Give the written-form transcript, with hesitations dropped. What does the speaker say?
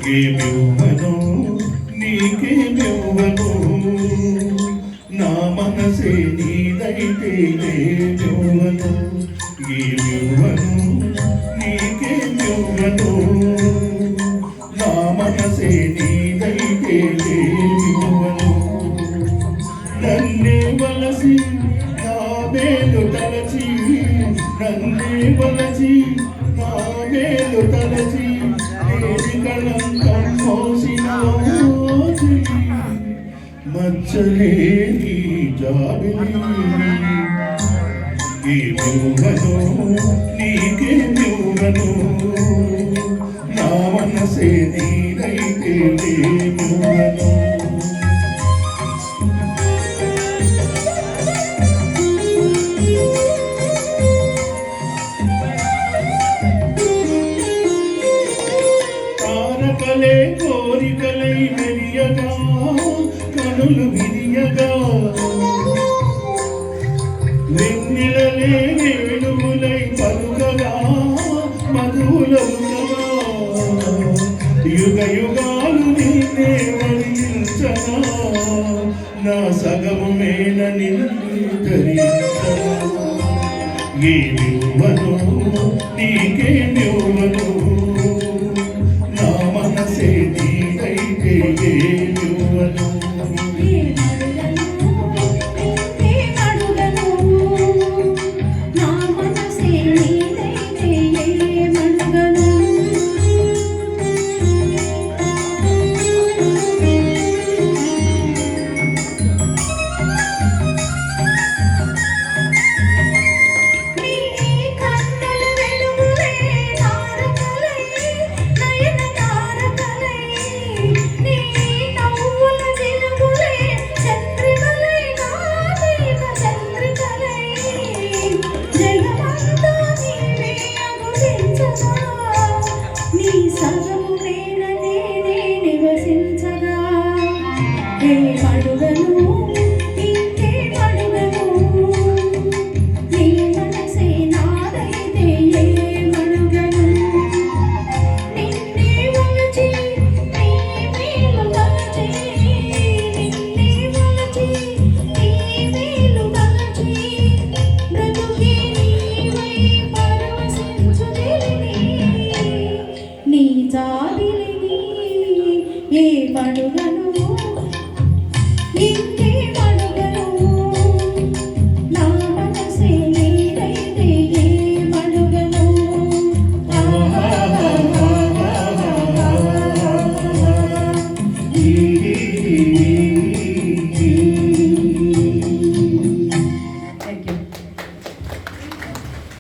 ఏమివ్వను నీకేమివ్వను నా మనసే నీదైతే ఏమివ్వను ఏమివ్వను నీకేమివ్వను నా మనసే నీదైతే ఏమివ్వను నన్నే వలసి నా మేలు తలచి నన్నే వలచి నా మేలు తలచి మచ్చలేని జాబిలి ఏమివ్వను నీకేమివ్వను నా మనసే నీదైతే ఏమివ్వను తారకలే కోరికలై మెరియగా కనులు విరియగా వెన్నెలలే వేణువులై పలుకగా మధువులలుగా యుగ యుగాలు నిన్నే వరించగా నా సగము మేన నిన్నీకరించగా ఏమివ్వను నీకేమివ్వను